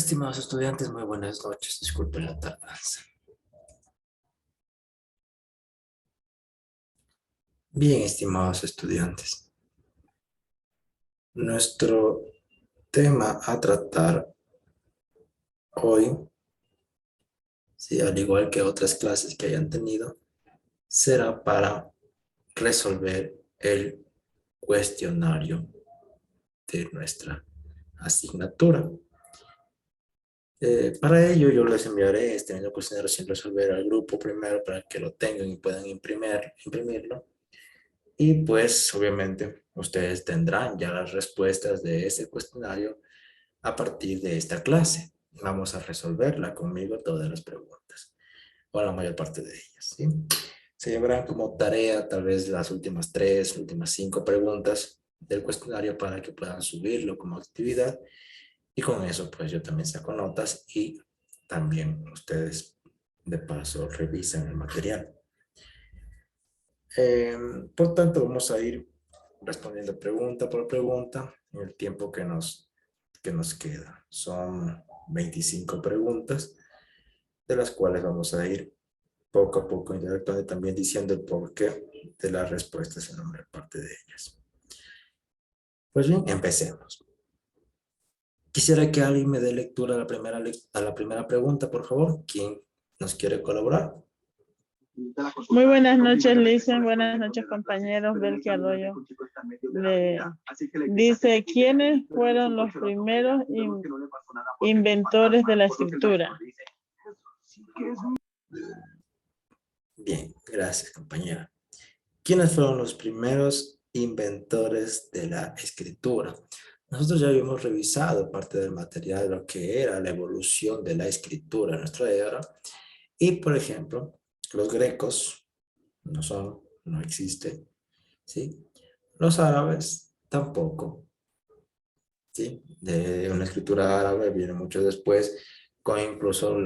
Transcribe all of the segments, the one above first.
Estimados estudiantes, muy buenas noches. Disculpen la tardanza. Bien, estimados estudiantes. Nuestro tema a tratar hoy, sí, al igual que otras clases que hayan tenido, será para resolver el cuestionario de nuestra asignatura. Para ello, yo les enviaré este mismo cuestionario sin resolver al grupo primero para que lo tengan y puedan imprimirlo. Y pues, obviamente, ustedes tendrán ya las respuestas de ese cuestionario a partir de esta clase. Vamos a resolverla conmigo todas las preguntas, o la mayor parte de ellas, ¿sí? Se llevarán como tarea tal vez las últimas 3, últimas 5 preguntas del cuestionario para que puedan subirlo como actividad. Y con eso, pues yo también saco notas y también ustedes de paso revisan el material. Por tanto, vamos a ir respondiendo pregunta por pregunta en el tiempo que nos queda. Son 25 preguntas, de las cuales vamos a ir poco a poco interactuando y también diciendo el porqué de las respuestas en la mayor parte de ellas. Pues bien, empecemos. Quisiera que alguien me dé lectura a la primera pregunta, por favor. ¿Quién nos quiere colaborar? Muy buenas noches, Lisen. Buenas noches, compañeros. Belki Arroyo. Dice, ¿quiénes fueron los primeros inventores de la escritura? Bien, gracias, compañera. ¿Quiénes fueron los primeros inventores de la escritura? Nosotros ya habíamos revisado parte del material de lo que era la evolución de la escritura en nuestra era. Y, por ejemplo, los grecos no existen, ¿sí? Los árabes tampoco, ¿sí? De una escritura árabe viene mucho después, con incluso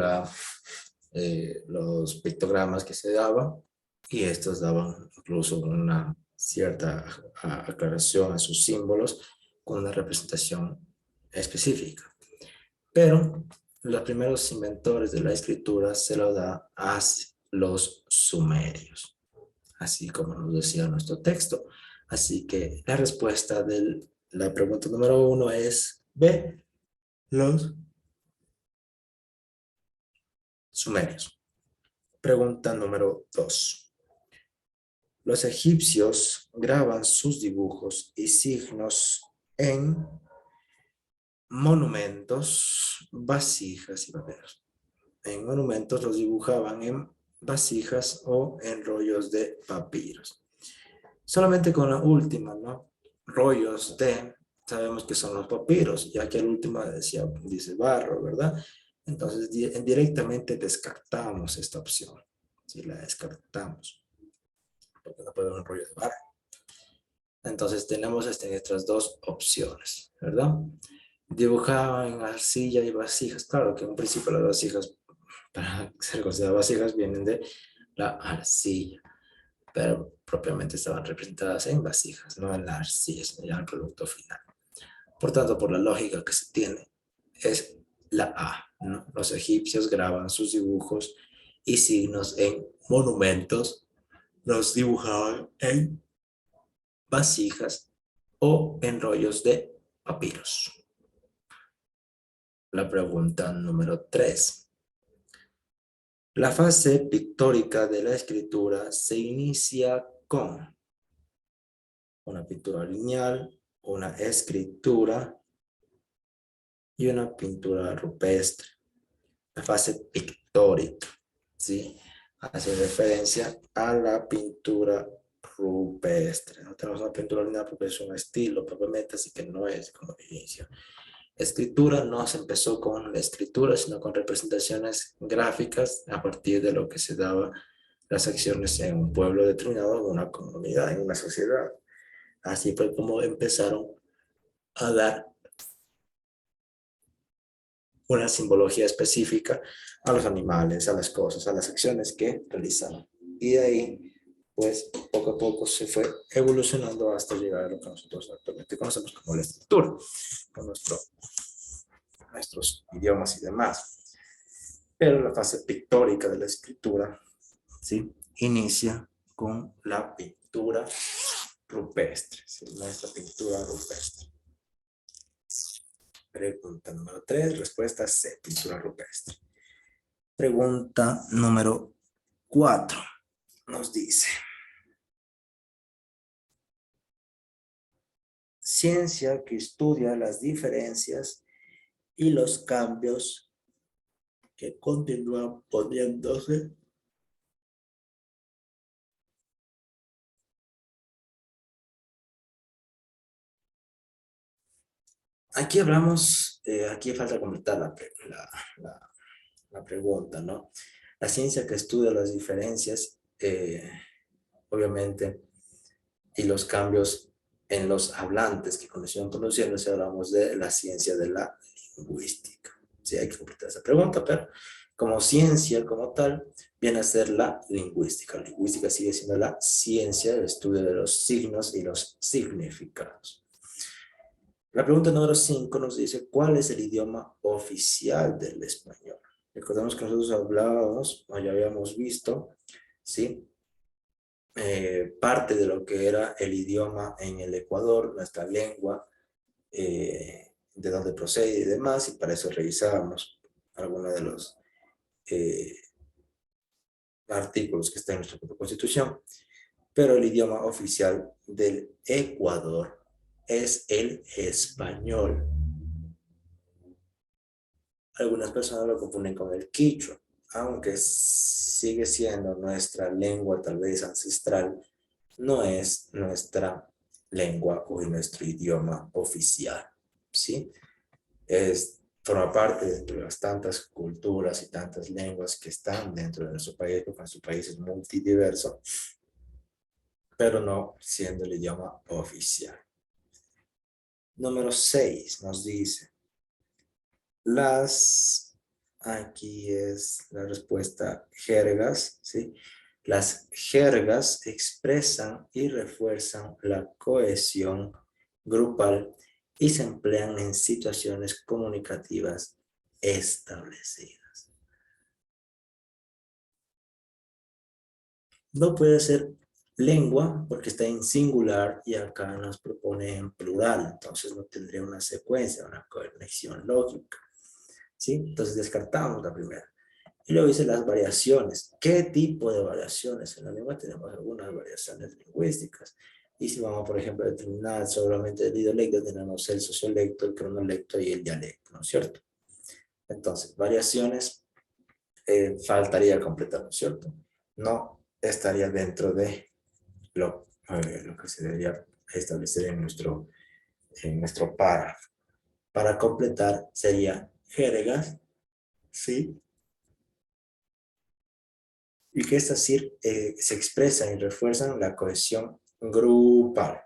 los pictogramas que se daban, y estos daban incluso una cierta aclaración a sus símbolos con una representación específica. Pero los primeros inventores de la escritura se lo da a los sumerios, así como nos decía nuestro texto. Así que la respuesta de la pregunta número 1 es B, los sumerios. Pregunta número 2. Los egipcios graban sus dibujos y signos en monumentos, vasijas y papeles. En monumentos los dibujaban en vasijas o en rollos de papiros. Solamente con la última, ¿no? Rollos de, sabemos que son los papiros, ya que la última dice barro, ¿verdad? Entonces directamente descartamos esta opción. Si la descartamos, porque no puede haber un rollo de barro. Entonces tenemos estas dos opciones, ¿verdad? Dibujaban en arcilla y vasijas. Claro que en un principio las vasijas, para ser consideradas vasijas, vienen de la arcilla, pero propiamente estaban representadas en vasijas, no en la arcilla, sino ya en el producto final. Por tanto, por la lógica que se tiene, es la A, ¿no? Los egipcios graban sus dibujos y signos en monumentos, los dibujaban en vasijas o en rollos de papiros. La pregunta número 3. La fase pictórica de la escritura se inicia con una pintura lineal, una escritura y una pintura rupestre. La fase pictórica, ¿sí? Hace referencia a la pintura rupestre. No tenemos una pintura lineal porque es un estilo propiamente, así que no es como inicio. Escritura no se empezó con la escritura, sino con representaciones gráficas a partir de lo que se daba las acciones en un pueblo determinado, en una comunidad, en una sociedad. Así fue como empezaron a dar una simbología específica a los animales, a las cosas, a las acciones que realizaban. Y de ahí, pues, poco a poco se fue evolucionando hasta llegar a lo que nosotros actualmente conocemos como la escritura, con nuestro nuestros idiomas y demás. Pero la fase pictórica de la escritura, ¿sí?, inicia con la pintura rupestre, ¿sí?, nuestra pintura rupestre. Pregunta número 3, respuesta C, pintura rupestre. Pregunta número 4 nos dice: ciencia que estudia las diferencias y los cambios que continúan poniéndose aquí hablamos, aquí falta completar la pregunta, ¿no? La ciencia que estudia las diferencias, obviamente, y los cambios en los hablantes que conocían pronunciándose, hablamos de la ciencia de la lingüística. Sí, hay que completar esa pregunta, pero como ciencia como tal, viene a ser la lingüística. La lingüística sigue siendo la ciencia, el estudio de los signos y los significados. La pregunta número 5 nos dice: ¿cuál es el idioma oficial del español? Recordemos que nosotros hablábamos, o ya habíamos visto, ¿sí?, parte de lo que era el idioma en el Ecuador, nuestra lengua, de dónde procede y demás, y para eso revisábamos algunos de los artículos que están en nuestra propia Constitución. Pero el idioma oficial del Ecuador es el español. Algunas personas lo confunden con el quichua, aunque sigue siendo nuestra lengua tal vez ancestral, no es nuestra lengua o nuestro idioma oficial, ¿sí? Forma parte de las tantas culturas y tantas lenguas que están dentro de nuestro país, porque nuestro país es multidiverso, pero no siendo el idioma oficial. Número 6 nos dice: aquí es la respuesta, jergas, ¿sí? Las jergas expresan y refuerzan la cohesión grupal y se emplean en situaciones comunicativas establecidas. No puede ser lengua porque está en singular y acá nos propone en plural, entonces no tendría una secuencia, una conexión lógica, ¿sí? Entonces descartamos la primera. Y luego dice las variaciones. ¿Qué tipo de variaciones? En la lengua tenemos algunas variaciones lingüísticas. Y si vamos, por ejemplo, a determinar solamente el idiolecto, tenemos el sociolecto, el cronolecto y el dialecto, ¿no es cierto? Entonces, variaciones faltaría completar, ¿no es cierto? No estaría dentro de lo que se debería establecer en nuestro párrafo. Para completar sería jergas, ¿sí? Y que estas se expresan y refuerzan la cohesión grupal.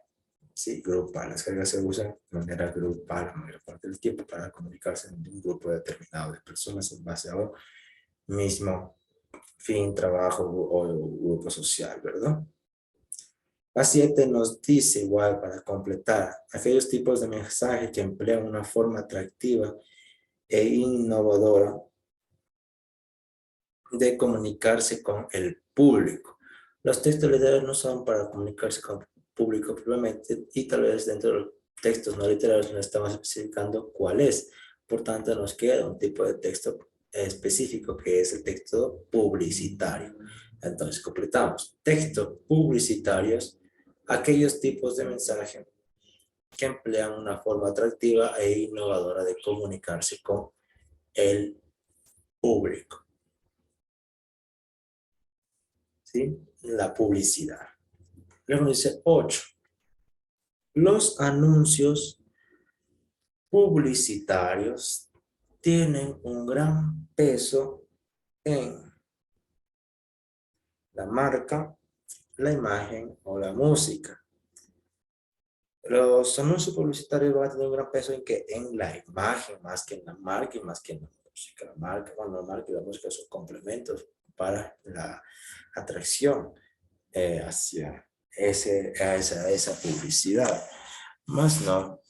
Sí, grupal. Las jergas se usan de manera grupal la mayor parte del tiempo para comunicarse en un grupo determinado de personas en base a un mismo fin, trabajo o grupo social, ¿verdad? La 7 nos dice igual, para completar, aquellos tipos de mensaje que emplean una forma atractiva e innovadora de comunicarse con el público. Los textos literarios no son para comunicarse con el público propiamente, y tal vez dentro de los textos no literarios no estamos especificando cuál es. Por tanto, nos queda un tipo de texto específico que es el texto publicitario. Entonces, completamos. Textos publicitarios, aquellos tipos de mensaje que emplean una forma atractiva e innovadora de comunicarse con el público. ¿Sí? La publicidad. Luego dice 8. Los anuncios publicitarios tienen un gran peso en la marca, la imagen o la música. Los anuncios publicitarios van a tener un gran peso en que en la imagen, más que en la marca y más que en la música. La marca y la música son complementos para la atracción hacia esa publicidad, más no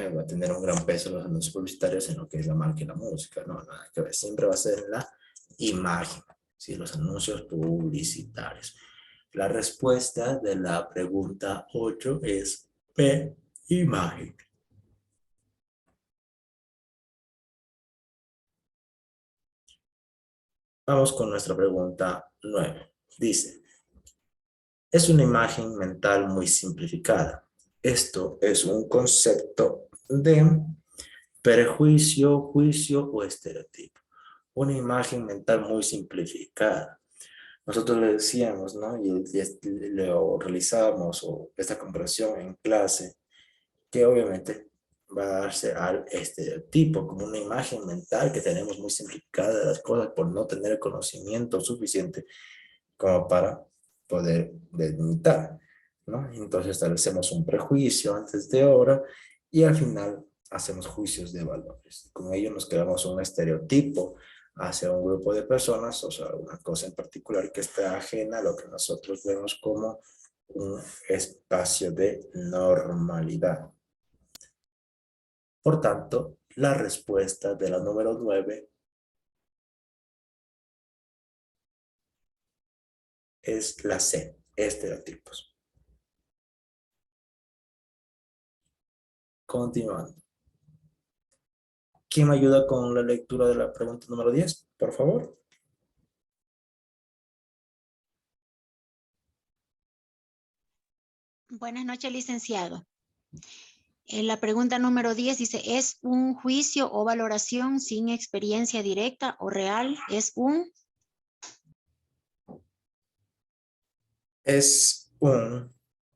va a tener un gran peso los anuncios publicitarios en lo que es la marca y la música. No, nada que ver. Siempre va a ser en la imagen, ¿sí? Los anuncios publicitarios. La respuesta de la pregunta 8 es P, imagen. Vamos con nuestra pregunta 9. Dice, es una imagen mental muy simplificada. Esto es un concepto de prejuicio, juicio o estereotipo. Una imagen mental muy simplificada. Nosotros le decíamos, ¿no? Y lo realizábamos, o esta comparación en clase, que obviamente va a darse al estereotipo, como una imagen mental que tenemos muy simplificada de las cosas por no tener el conocimiento suficiente como para poder delimitar, ¿no? Entonces establecemos un prejuicio antes de obra y al final hacemos juicios de valores. Con ello nos creamos un estereotipo hacia un grupo de personas, o sea, una cosa en particular que está ajena a lo que nosotros vemos como un espacio de normalidad. Por tanto, la respuesta de la número 9 es la C, estereotipos. Continuando. ¿Quién me ayuda con la lectura de la pregunta número 10, por favor? Buenas noches, licenciado. La pregunta número 10 dice, ¿es un juicio o valoración sin experiencia directa o real? Es un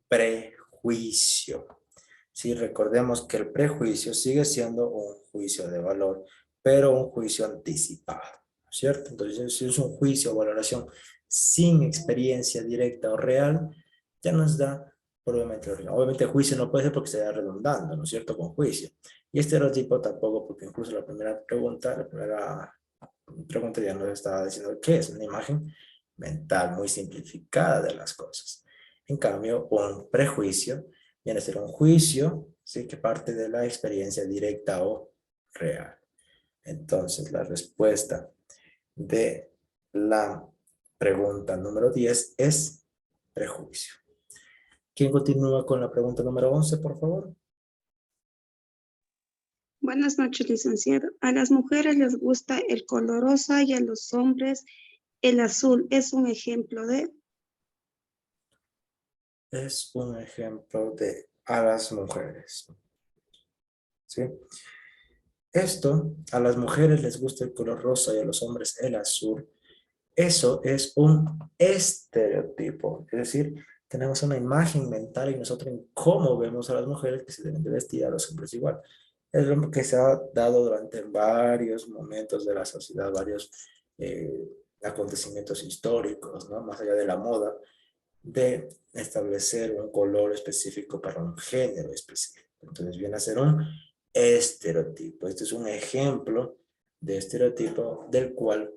prejuicio. Sí, recordemos que el prejuicio sigue siendo un juicio de valor, pero un juicio anticipado, ¿cierto? Entonces, si es un juicio o valoración sin experiencia directa o real, ya nos da probablemente origen. Obviamente, juicio no puede ser porque se da redundando, ¿no es cierto? Con juicio. Y estereotipo tampoco, porque incluso la primera pregunta ya nos estaba diciendo qué es una imagen mental muy simplificada de las cosas. En cambio, un prejuicio viene a ser un juicio, ¿sí? Que parte de la experiencia directa o real. Entonces, la respuesta de la pregunta número 10 es prejuicio. ¿Quién continúa con la pregunta número 11, por favor? Buenas noches, licenciado. A las mujeres les gusta el color rosa y a los hombres el azul. ¿Es un ejemplo de? Es un ejemplo de a las mujeres. ¿Sí? Esto, a las mujeres les gusta el color rosa y a los hombres el azul. Eso es un estereotipo. Es decir, tenemos una imagen mental y nosotros en cómo vemos a las mujeres que se deben de vestir, a los hombres igual. Es lo que se ha dado durante varios momentos de la sociedad, varios acontecimientos históricos, ¿no? Más allá de la moda, de establecer un color específico para un género específico. Entonces viene a ser un estereotipo. Este es un ejemplo de estereotipo del cual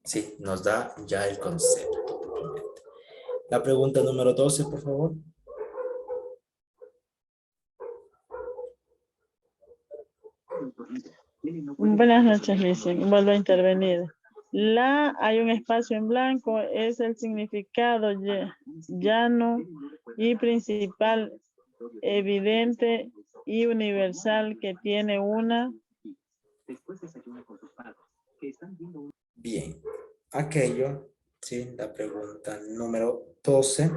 sí, nos da ya el concepto. La pregunta número 12, por favor. Buenas noches, Licen. Vuelvo a intervenir. Hay un espacio en blanco, es el significado llano y principal, evidente y universal que tiene una. Bien, aquello, sí, la pregunta número 12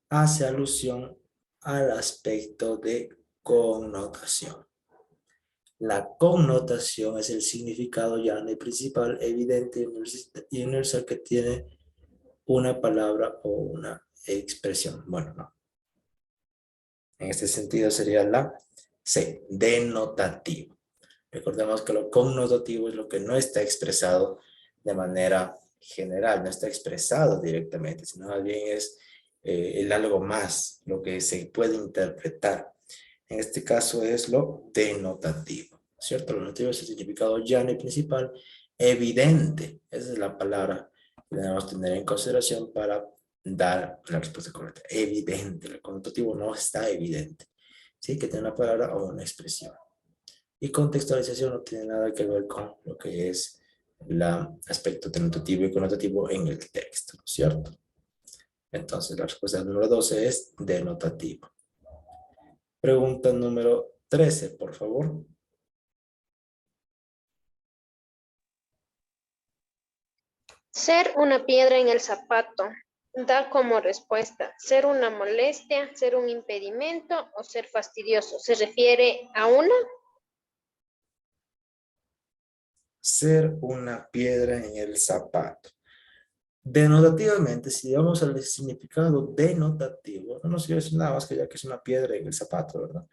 hace alusión al aspecto de connotación. La connotación es el significado llano y principal, evidente y universal que tiene una palabra o una expresión. Bueno, no. En este sentido sería la C, denotativo. Recordemos que lo connotativo es lo que no está expresado de manera general, no está expresado directamente, sino más bien es el algo más, lo que se puede interpretar. En este caso es lo denotativo, ¿cierto? Lo denotativo es el significado llano y principal, evidente. Esa es la palabra que debemos tener en consideración para dar la respuesta correcta. Evidente, el connotativo no está evidente. ¿sí? Que tiene una palabra o una expresión. Y contextualización no tiene nada que ver con lo que es el aspecto denotativo y connotativo en el texto, ¿no es cierto? Entonces la respuesta número 12 es denotativo. Pregunta número 13, por favor. Ser una piedra en el zapato da como respuesta ser una molestia, ser un impedimento o ser fastidioso. ¿Se refiere a una? Ser una piedra en el zapato. Denotativamente, si vamos al significado denotativo, no nos quiere decir nada más que ya que es una piedra en el zapato, ¿verdad?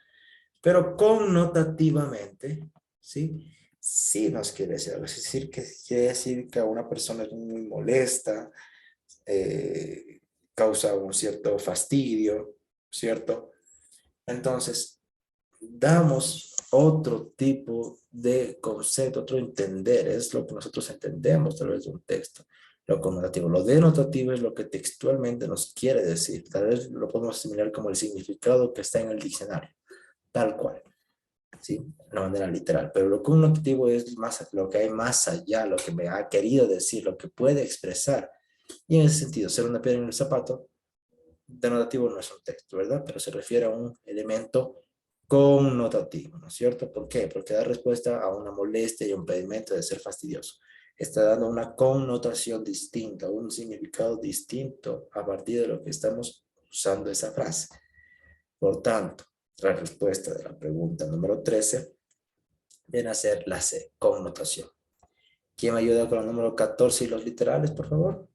Pero connotativamente, ¿sí? Sí nos quiere decir algo. Es decir, que quiere decir que a una persona es muy molesta, causa un cierto fastidio, ¿cierto? Entonces, damos otro tipo de concepto, otro entender, es lo que nosotros entendemos a través de un texto. Lo connotativo, lo denotativo es lo que textualmente nos quiere decir. Tal vez lo podemos asimilar como el significado que está en el diccionario, tal cual, ¿sí? De una manera literal. Pero lo connotativo es más, lo que hay más allá, lo que me ha querido decir, lo que puede expresar. Y en ese sentido, ser una piedra en el zapato, denotativo no es un texto, ¿verdad? Pero se refiere a un elemento connotativo, ¿no es cierto? ¿Por qué? Porque da respuesta a una molestia y un impedimento de ser fastidioso. Está dando una connotación distinta, un significado distinto a partir de lo que estamos usando esa frase. Por tanto, la respuesta de la pregunta número 13 viene a ser la C, connotación. ¿Quién me ayuda con el número 14 y los literales, por favor?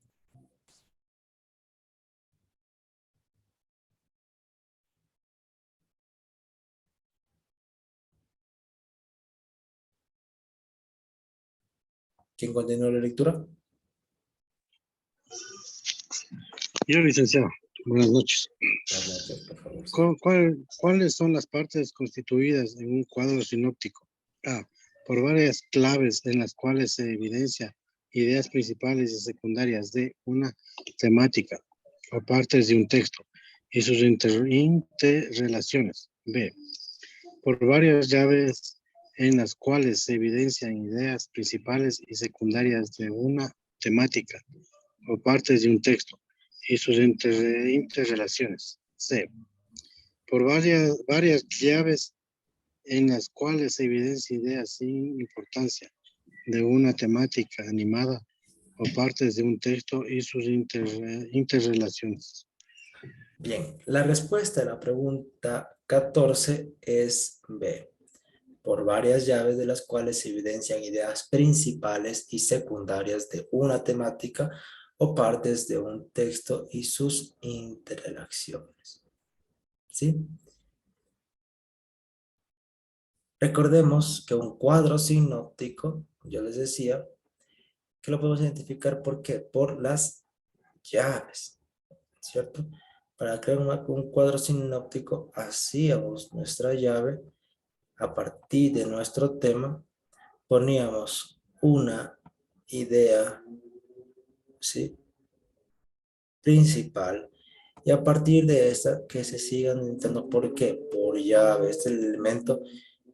¿Quién continúa la lectura? Yo, licenciado, buenas noches. Buenas noches, por favor. ¿Cuáles son las partes constituidas en un cuadro sinóptico? A. Por varias claves en las cuales se evidencia ideas principales y secundarias de una temática o partes de un texto y sus interrelaciones. B. Por varias llaves en las cuales se evidencian ideas principales y secundarias de una temática o partes de un texto y sus interrelaciones. C. Por varias llaves en las cuales se evidencia ideas sin importancia de una temática animada o partes de un texto y sus interrelaciones. Bien, la respuesta a la pregunta 14 es B. Por varias llaves de las cuales se evidencian ideas principales y secundarias de una temática o partes de un texto y sus interrelaciones. ¿Sí? Recordemos que un cuadro sinóptico, yo les decía, que lo podemos identificar ¿por qué? Por las llaves, ¿cierto? Para crear un cuadro sinóptico, hacíamos nuestra llave a partir de nuestro tema, poníamos una idea, ¿sí? Principal, y a partir de esta que se sigan intentando, ¿por qué? Por llave, este es el elemento,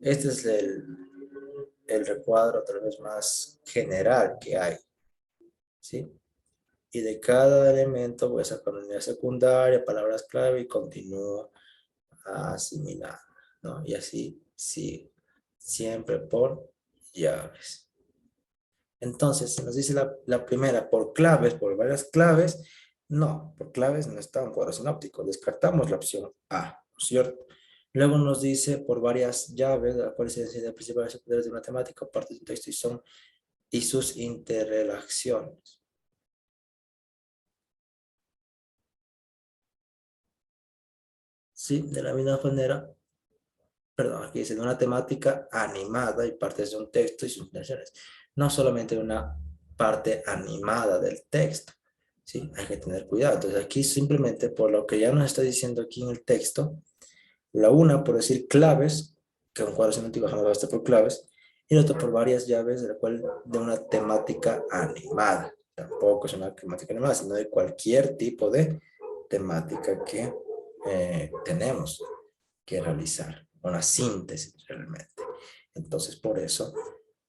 este es el recuadro tal vez más general que hay, ¿sí? Y de cada elemento voy a sacar una unidad secundaria, palabras clave y continúo asimilando, ¿no? Y así sigue, siempre por llaves. Entonces, se nos dice la primera, por claves, por varias claves. No, por claves no está un cuadro sinóptico. Descartamos la opción A, ¿no es cierto? Luego nos dice por varias llaves, de las cuales se decide principales secundarias de una temática, parte de un texto y sus interrelaciones. Sí, de la misma manera, perdón, aquí dice de una temática animada y partes de un texto y sus interrelaciones. No solamente una parte animada del texto, ¿sí? Hay que tener cuidado. Entonces aquí simplemente por lo que ya nos está diciendo aquí en el texto, la una por decir claves, que un cuadro sinóptico jamás va a estar por claves, y la otra por varias llaves de la cual de una temática animada. Tampoco es una temática animada, sino de cualquier tipo de temática que tenemos. que realizar, una síntesis realmente. Entonces, por eso,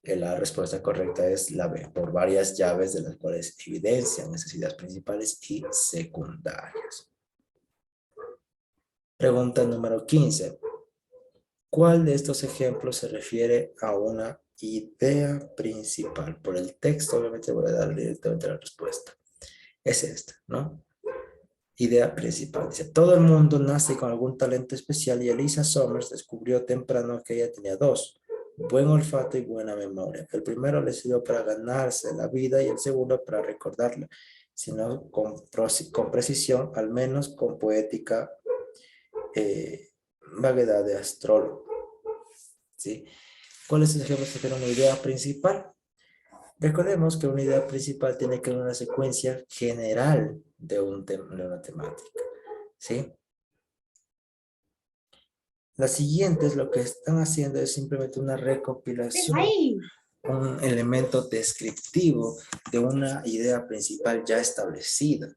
la respuesta correcta es la B, por varias llaves de las cuales evidencian esas ideas principales y secundarias. Pregunta número 15. ¿Cuál de estos ejemplos se refiere a una idea principal? Por el texto, obviamente voy a dar directamente la respuesta. Es esta, ¿no? Idea principal. Dice, todo el mundo nace con algún talento especial y Elisa Summers descubrió temprano que ella tenía dos: buen olfato y buena memoria. El primero le sirvió para ganarse la vida y el segundo para recordarla, sino con precisión, al menos con poética vaguedad de astrólogo. ¿Sí? ¿Cuál es el ejemplo de una idea principal? Recordemos que una idea principal tiene que haber una secuencia general de una temática. ¿Sí? Las siguientes lo que están haciendo es simplemente una recopilación, un elemento descriptivo de una idea principal ya establecida.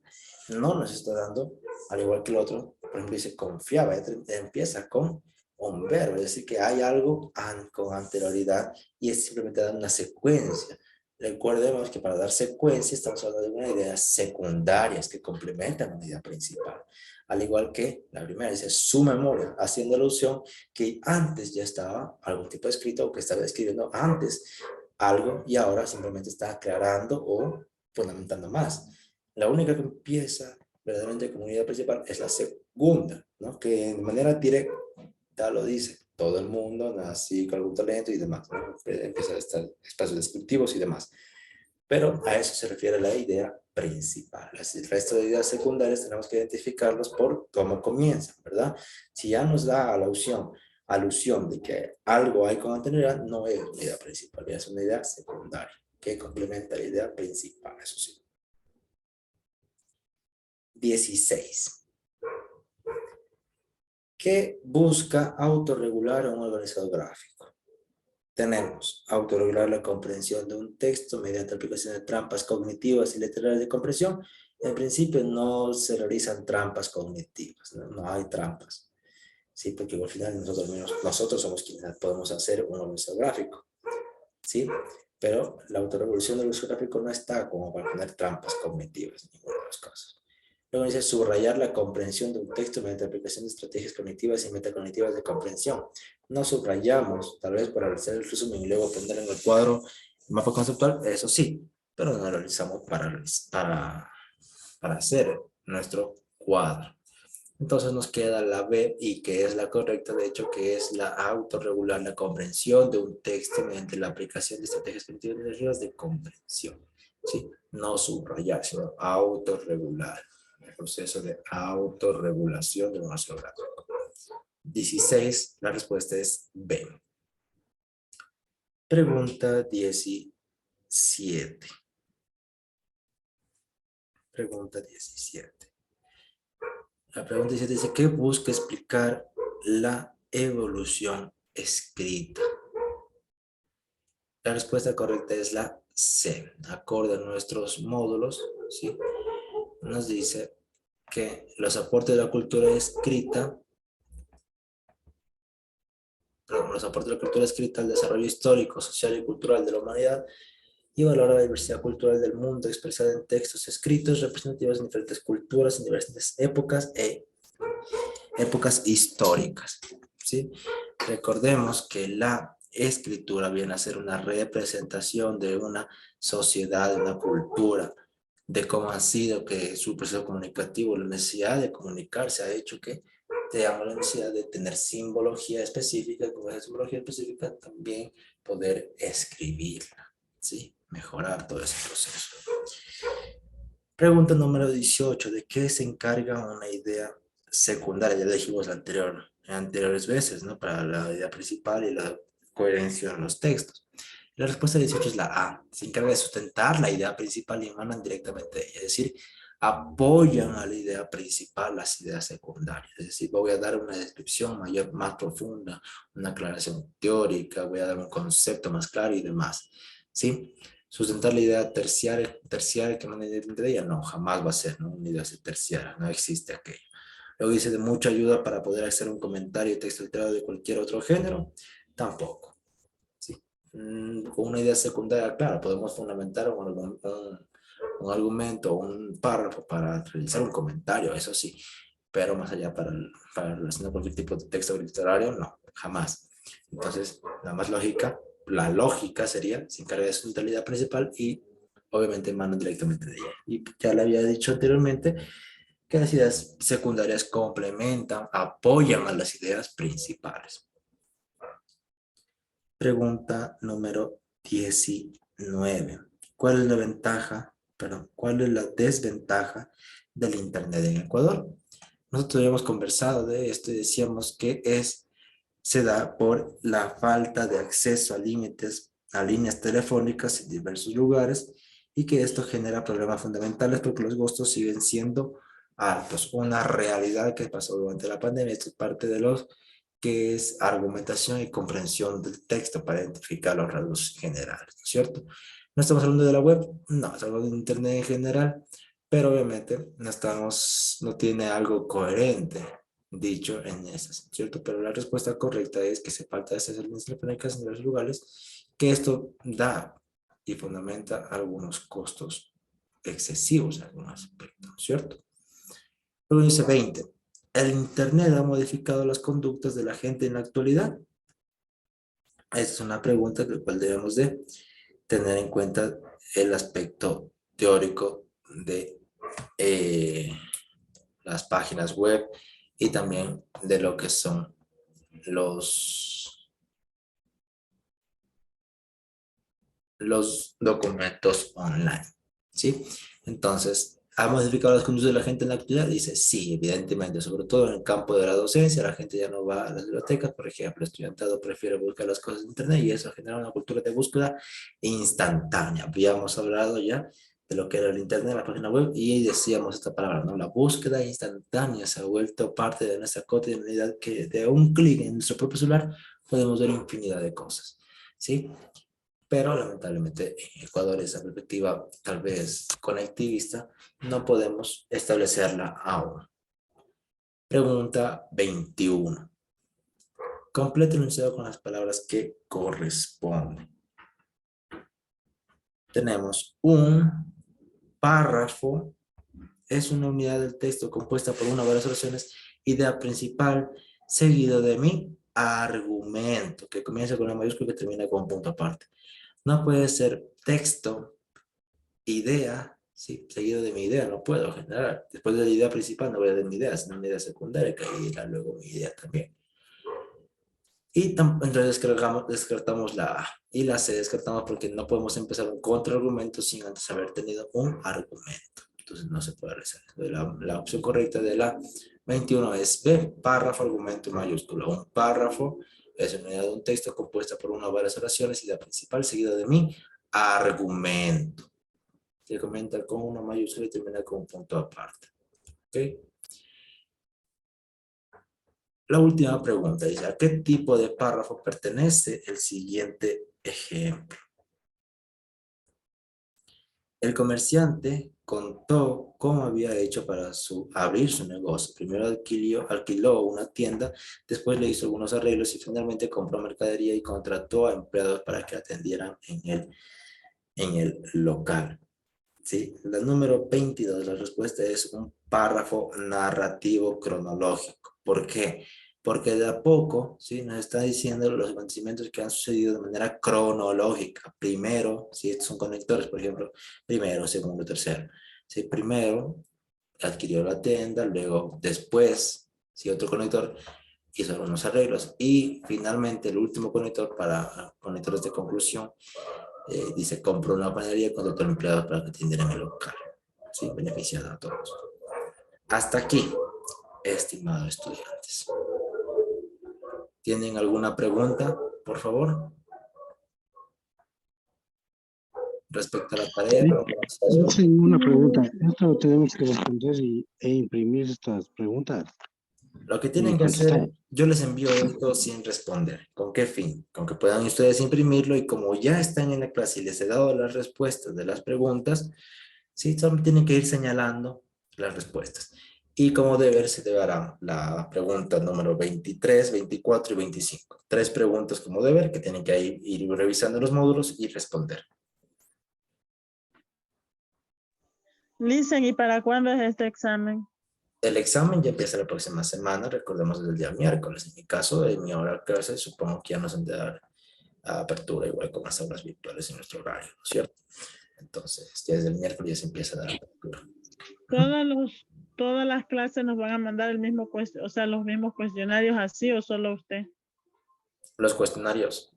No nos está dando, al igual que el otro, por ejemplo, dice confiaba, empieza con un verbo, es decir, que hay algo con anterioridad y es simplemente dar una secuencia. Recordemos que para dar secuencia estamos hablando de unas ideas secundarias que complementan una idea principal. Al igual que la primera dice su memoria, haciendo alusión que antes ya estaba algún tipo de escrito o que estaba escribiendo antes algo y ahora simplemente está aclarando o fundamentando más. La única que empieza verdaderamente como unidad principal es la segunda, ¿no? Que de manera directa lo dice. Todo el mundo nace con algún talento y demás, ¿no? Empieza a estar espacios descriptivos y demás. Pero a eso se refiere la idea principal. El resto de ideas secundarias tenemos que identificarlos por cómo comienzan, ¿verdad? Si ya nos da alusión de que algo hay con anterioridad, no es una idea principal, es una idea secundaria que complementa la idea principal, eso sí. 16. ¿Qué busca autorregular a un organizador gráfico? Tenemos autorregular la comprensión de un texto mediante aplicación de trampas cognitivas y literarias de comprensión. En principio no se realizan trampas cognitivas, no hay trampas. Sí, porque al final nosotros somos quienes podemos hacer un organizador gráfico. ¿Sí? Pero la autorregulación del uso gráfico no está como para poner trampas cognitivas en ninguno de los casos. Luego dice subrayar la comprensión de un texto mediante aplicación de estrategias cognitivas y metacognitivas de comprensión. No subrayamos, tal vez para hacer el resumen y luego poner en el cuadro el mapa conceptual, eso sí, pero no lo realizamos para hacer nuestro cuadro. Entonces nos queda la B y que es la correcta, de hecho, que es la autorregular la comprensión de un texto mediante la aplicación de estrategias cognitivas y energías de comprensión. ¿Sí? No subrayar, sino autorregular. El proceso de autorregulación de un organizador gráfico. 16, la respuesta es B. Pregunta 17. Pregunta 17. La pregunta 17 dice, ¿qué busca explicar la evolución escrita? La respuesta correcta es la C. Acorde a nuestros módulos, ¿sí? Nos dice que los aportes de la cultura escrita, al desarrollo histórico, social y cultural de la humanidad y valora la diversidad cultural del mundo expresada en textos escritos representativos en diferentes culturas, en diferentes épocas épocas históricas. ¿Sí? Recordemos que la escritura viene a ser una representación de una sociedad, de una cultura, de cómo ha sido que su proceso comunicativo, la necesidad de comunicarse ha hecho que tengamos la necesidad de tener simbología específica, con esa simbología específica también poder escribirla, ¿sí? Mejorar todo ese proceso. Pregunta número 18, ¿de qué se encarga una idea secundaria? Ya lo dijimos anteriores veces, ¿no? Para la idea principal y la coherencia en los textos. La respuesta 18 es la A. Se encarga de sustentar la idea principal y emanan directamente de ella. Es decir, apoyan a la idea principal las ideas secundarias. Es decir, voy a dar una descripción más profunda, una aclaración teórica, voy a dar un concepto más claro y demás. ¿Sí? Sustentar la idea terciaria que emana de ella, no, jamás va a ser, ¿no? Una idea terciaria, no existe aquello. Luego dice de mucha ayuda para poder hacer un comentario y texto alterado de cualquier otro género. Tampoco. ¿Sí? Con una idea secundaria, claro, podemos fundamentar un argumento, un párrafo para realizar un comentario, eso sí. Pero más allá para relacionar cualquier tipo de texto literario, no, jamás. Entonces, la lógica sería, se encarga de su centralidad principal y obviamente emanan directamente de ella. Y ya le había dicho anteriormente que las ideas secundarias complementan, apoyan a las ideas principales. Pregunta número 19. ¿Cuál es la ventaja, cuál es la desventaja del Internet en Ecuador? Nosotros habíamos conversado de esto y decíamos que se da por la falta de acceso a líneas telefónicas en diversos lugares y que esto genera problemas fundamentales porque los costos siguen siendo altos. Una realidad que pasó durante la pandemia, esto es parte de lo que es argumentación y comprensión del texto para identificar los rasgos generales, ¿no es cierto? ¿No estamos hablando de la web? No, estamos hablando de Internet en general, pero obviamente no tiene algo coherente dicho en esas, ¿cierto? Pero la respuesta correcta es que se falta de esas líneas telefónicas en diversos lugares, que esto da y fundamenta algunos costos excesivos en algunos aspectos, ¿cierto? Luego dice 20. ¿El Internet ha modificado las conductas de la gente en la actualidad? Esta es una pregunta de la cual debemos de tener en cuenta el aspecto teórico de las páginas web y también de lo que son los documentos online, ¿sí? Entonces, ¿ha modificado las conductas de la gente en la actualidad? Dice, sí, evidentemente, sobre todo en el campo de la docencia, la gente ya no va a las bibliotecas, por ejemplo, el estudiantado prefiere buscar las cosas en internet y eso genera una cultura de búsqueda instantánea. Habíamos hablado ya de lo que era el internet, la página web, y decíamos esta palabra, ¿no? La búsqueda instantánea se ha vuelto parte de nuestra cotidianidad, que de un clic en nuestro propio celular podemos ver infinidad de cosas, ¿sí? Pero lamentablemente en Ecuador esa perspectiva tal vez conectivista no podemos establecerla aún. Pregunta 21. Complete el enunciado con las palabras que corresponden. Tenemos un párrafo, es una unidad del texto compuesta por una o varias oraciones, idea principal, seguido de mi argumento, que comienza con una mayúscula y que termina con un punto aparte. No puede ser texto, idea, ¿sí? Seguido de mi idea, no puedo generar. Después de la idea principal no voy a dar mi idea, sino una idea secundaria, que ahí irá luego mi idea también. Y entonces descartamos la A. Y la C descartamos porque no podemos empezar un contraargumento sin antes haber tenido un argumento. Entonces no se puede realizar. La opción correcta de la 21 es B, párrafo, argumento mayúscula. Un párrafo es una unidad de un texto compuesta por una o varias oraciones, idea principal seguida de mi argumento. Se comienza con una mayúscula y termina con un punto aparte. ¿Ok? La última pregunta dice, ¿a qué tipo de párrafo pertenece el siguiente ejemplo? El comerciante contó cómo había hecho para abrir su negocio. Primero alquiló una tienda, después le hizo algunos arreglos y finalmente compró mercadería y contrató a empleados para que atendieran en el local. ¿Sí? La número 22, la respuesta es un párrafo narrativo cronológico. ¿Por qué? Porque de a poco, ¿sí? Nos está diciendo los acontecimientos que han sucedido de manera cronológica. Primero, si estos son conectores, por ejemplo, primero, segundo, tercero. ¿Sí? Primero adquirió la tienda, luego después, si otro conector hizo algunos arreglos y finalmente el último conector para conectores de conclusión dice, compró una panadería con otros empleados para que atendieran el local. Sí, beneficiando a todos. Hasta aquí, estimados estudiantes. ¿Tienen alguna pregunta, por favor? Respecto a la tarea. Sí, una pregunta. Esto tenemos que responder e imprimir estas preguntas. Lo que tienen que hacer, yo les envío esto sin responder. ¿Con qué fin? Con que puedan ustedes imprimirlo y como ya están en la clase y les he dado las respuestas de las preguntas, sí, solo tienen que ir señalando las respuestas. Y como deber se te dará la pregunta número 23, 24 y 25. 3 preguntas como deber que tienen que ir revisando los módulos y responder. Listen, ¿y para cuándo es este examen? El examen ya empieza la próxima semana, recordemos desde el día miércoles. En mi caso, en mi hora de clase, supongo que ya nos han de dar apertura igual con las aulas virtuales en nuestro horario, ¿no es cierto? Entonces, ya desde el miércoles ya se empieza a dar apertura. Todas las clases nos van a mandar el mismo o sea, los mismos cuestionarios así o solo usted. Los cuestionarios.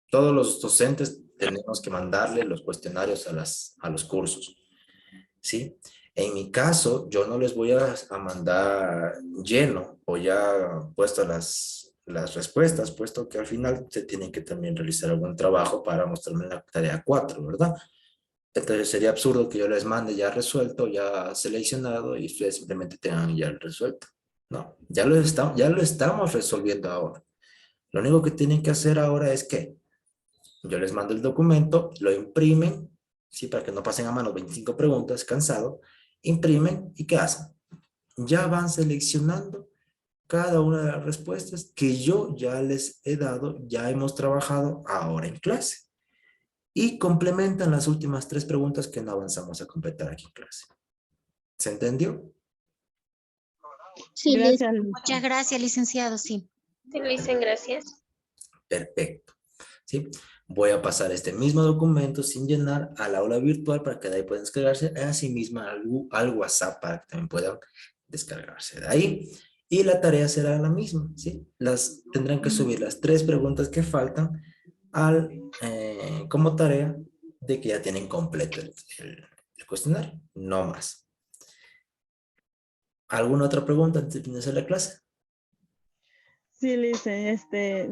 Todos los docentes tenemos que mandarle los cuestionarios a los cursos, ¿sí? En mi caso, yo no les voy a mandar lleno o ya puesto las respuestas, puesto que al final se tienen que también realizar algún trabajo para mostrarme la tarea 4, ¿verdad? Entonces sería absurdo que yo les mande ya resuelto, ya seleccionado y ustedes simplemente tengan ya el resuelto. No, ya lo estamos resolviendo ahora. Lo único que tienen que hacer ahora es que yo les mando el documento, lo imprimen, ¿sí? Para que no pasen a mano 25 preguntas, cansado, imprimen y ¿qué hacen? Ya van seleccionando cada una de las respuestas que yo ya les he dado, ya hemos trabajado ahora en clase. Y complementan las últimas 3 preguntas que no avanzamos a completar aquí en clase. ¿Se entendió? Sí, Gracias. Muchas gracias, licenciado, sí. Listen, gracias. Perfecto. ¿Sí? Voy a pasar este mismo documento sin llenar al aula virtual para que de ahí puedan descargarse, a sí misma al WhatsApp para que también puedan descargarse de ahí. Y la tarea será la misma, ¿sí? Tendrán que subir las 3 preguntas que faltan como tarea de que ya tienen completo el cuestionario, no más. ¿Alguna otra pregunta antes de iniciar la clase? Sí, Lice,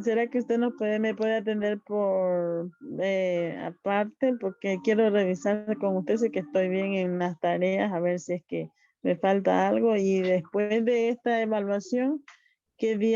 ¿será que usted me puede atender por aparte? Porque quiero revisar con usted si que estoy bien en las tareas, a ver si es que me falta algo. Y después de esta evaluación, ¿qué día